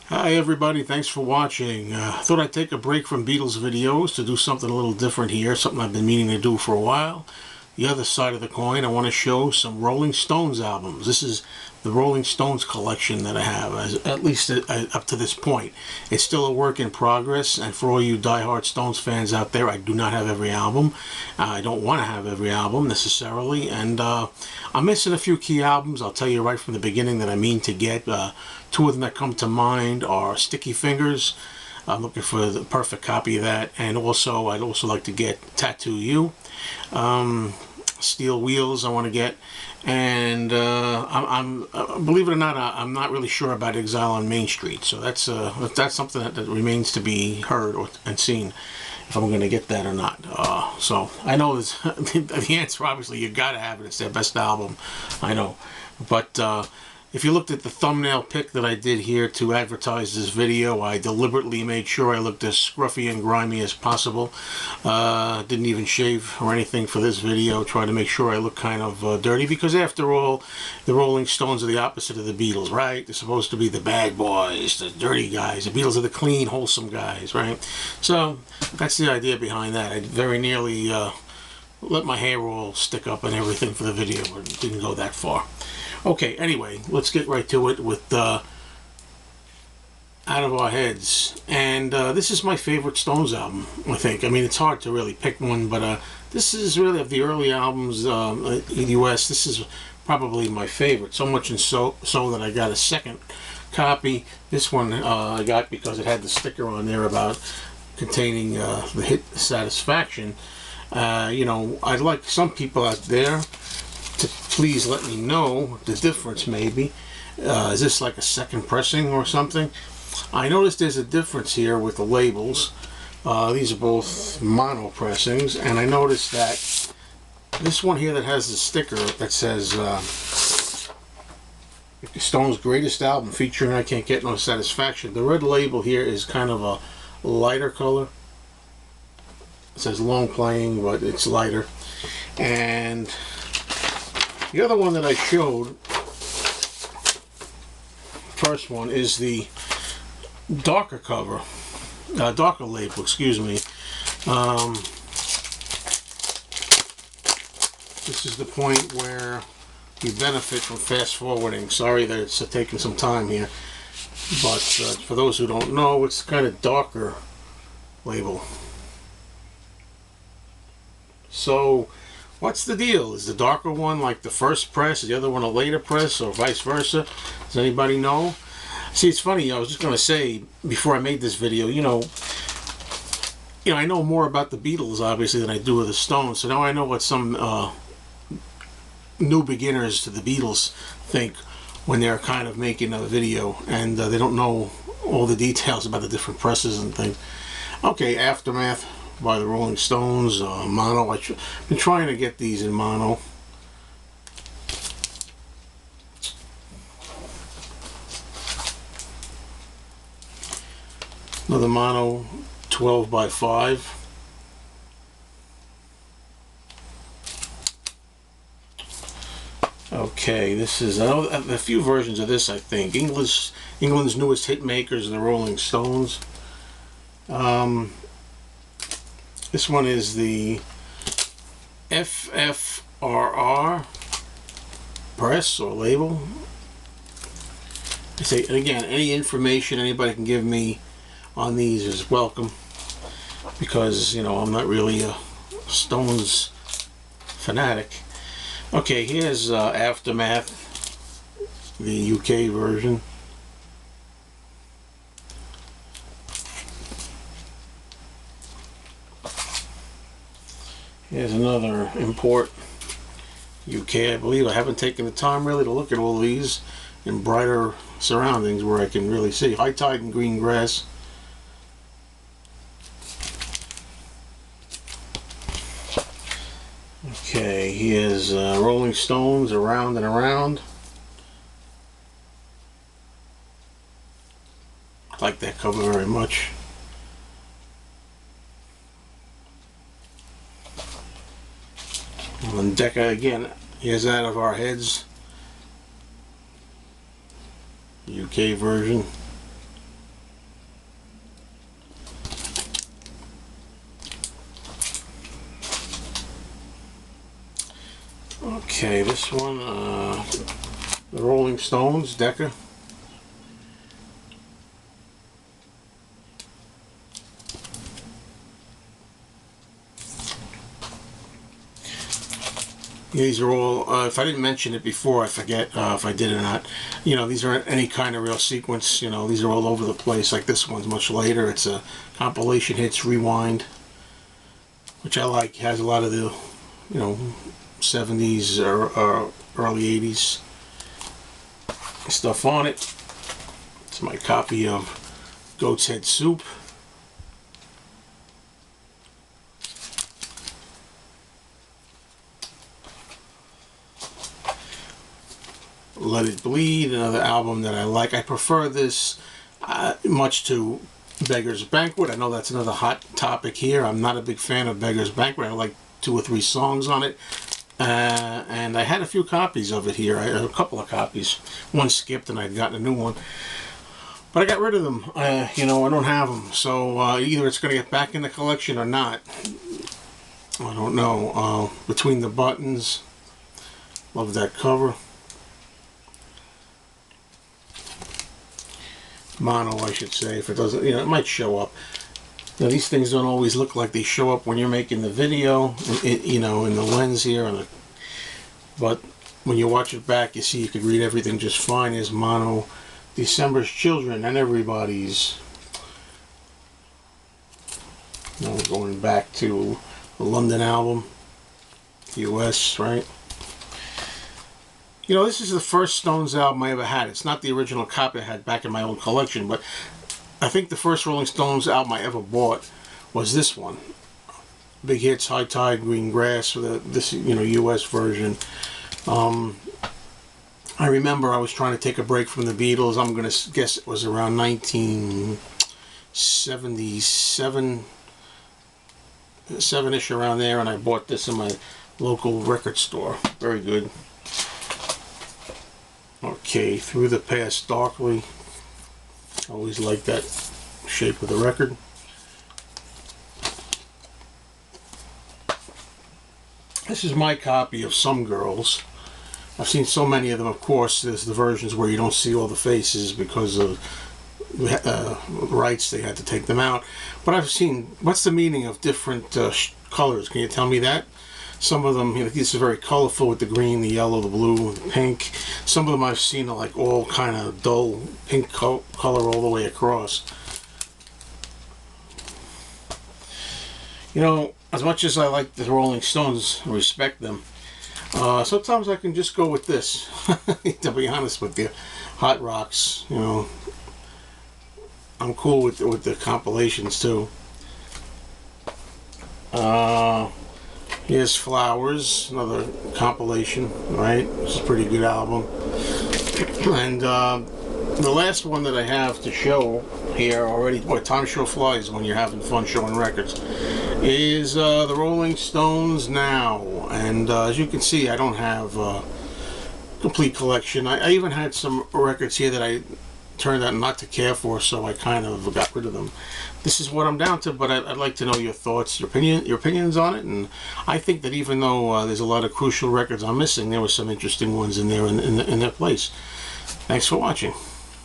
Hi everybody, thanks for watching. Thought I'd take a break from Beatles videos to do something a little different here, something I've been meaning to do for a while. The other side of the coin, I want to show some Rolling Stones albums. This is the Rolling Stones collection that I have, at least up to this point. It's still a work in progress, and for all you diehard Stones fans out there, I do not have every album. I don't want to have every album necessarily, and I'm missing a few key albums. I'll tell you right from the beginning that I mean to get. Two of them that come to mind are Sticky Fingers. I'm looking for the perfect copy of that, and also I'd also like to get Tattoo You. Steel Wheels I want to get, and I'm believe it or not, I'm not really sure about Exile on Main Street, so that's something that remains to be heard and seen, if I'm going to get that or not. So I know the answer, obviously you gotta have it. It's their best album, I know, but if you looked at the thumbnail pic that I did here to advertise this video, I deliberately made sure I looked as scruffy and grimy as possible. Didn't even shave or anything for this video. Tried to make sure I look kind of dirty, because after all, the Rolling Stones are the opposite of the Beatles, right? They're supposed to be the bad boys, the dirty guys. The Beatles are the clean, wholesome guys, right? So that's the idea behind that. I very nearly let my hair all stick up and everything for the video, but it didn't go that far. Okay, anyway, let's get right to it with Out of Our Heads. And this is my favorite Stones album, I think. I mean, it's hard to really pick one, but this is really, of the early albums in the US, this is probably my favorite. So much and so that I got a second copy. This one I got because it had the sticker on there about containing the hit Satisfaction. You know, I'd like some people out there to please let me know the difference, maybe. Is this like a second pressing or something? I noticed there's a difference here with the labels. These are both mono pressings, and I noticed that this one here that has the sticker that says Stone's greatest album featuring I Can't Get No Satisfaction, the red label here is kind of a lighter color. It says long playing, but it's lighter. And the other one that I showed, first one, is the darker cover, darker label, excuse me. This is the point where you benefit from fast forwarding. Sorry that it's taking some time here, but for those who don't know, it's kind of darker label. So what's the deal? Is the darker one like the first press? Is the other one a later press, or vice versa? Does anybody know? See, it's funny. I was just going to say before I made this video, you know, I know more about the Beatles obviously than I do of the Stones. So now I know what some new beginners to the Beatles think when they're kind of making a video, and they don't know all the details about the different presses and things. Okay, Aftermath by the Rolling Stones, mono. I've been trying to get these in mono. Another mono 12 by 5. Okay, this is a few versions of this, I think. England's newest hit makers, the Rolling Stones. This one is the FFRR press or label. I say, and again, any information anybody can give me on these is welcome, because, you know, I'm not really a Stones fanatic. Okay, here's Aftermath, the UK version. Here's another import, UK, I believe. I haven't taken the time really to look at all these in brighter surroundings where I can really see. High Tide and Green Grass. Okay, here's Rolling Stones, Around and Around. I like that cover very much. And Decca again, here's Out of Our Heads, UK version. Okay, this one, the Rolling Stones, Decca. These are all, if I didn't mention it before, I forget if I did or not. You know, these aren't any kind of real sequence. You know, these are all over the place. Like this one's much later. It's a compilation hits rewind, which I like. It has a lot of the, you know, 70s or early 80s stuff on it. It's my copy of Goat's Head Soup. Let It Bleed, another album that I like. I prefer this much to Beggars Banquet. I know that's another hot topic here. I'm not a big fan of Beggars Banquet. I like 2 or 3 songs on it. And I had a few copies of it here. I had a couple of copies. One skipped and I'd gotten a new one. But I got rid of them. You know, I don't have them. So either it's going to get back in the collection or not. I don't know. Between the Buttons. Love that cover. Mono, I should say. If it doesn't, you know, it might show up. Now, these things don't always look like they show up when you're making the video, you know, in the lens here. But when you watch it back, you see you could read everything just fine. As Mono, December's Children, and Everybody's. You know, going back to the London album, US, right? You know, this is the first Stones album I ever had. It's not the original copy I had back in my old collection, but I think the first Rolling Stones album I ever bought was this one. Big Hits, High Tide, Green Grass, this, you know, US version. I remember I was trying to take a break from the Beatles. I'm going to guess it was around 1977, 7-ish, around there, and I bought this in my local record store. Very good. Okay, Through the Past Darkly. Always like that shape of the record. This is my copy of Some Girls. I've seen so many of them, of course. There's the versions where you don't see all the faces because of rights. They had to take them out. But I've seen, what's the meaning of different colors? Can you tell me that? Some of them, you know, these are very colorful with the green, the yellow, the blue, the pink. Some of them I've seen are like all kind of dull pink color all the way across. You know, as much as I like the Rolling Stones, I respect them. Sometimes I can just go with this, to be honest with you. Hot Rocks, you know. I'm cool with the compilations too. Here's Flowers, another compilation, right? It's a pretty good album. And the last one that I have to show here already, boy, time sure flies when you're having fun showing records, is the Rolling Stones Now. And as you can see, I don't have a complete collection. I even had some records here that I turned out not to care for, so I kind of got rid of them. This is what I'm down to, but I'd like to know your thoughts, your opinions on it. And I think that even though there's a lot of crucial records I'm missing, there were some interesting ones in there in their place. Thanks for watching.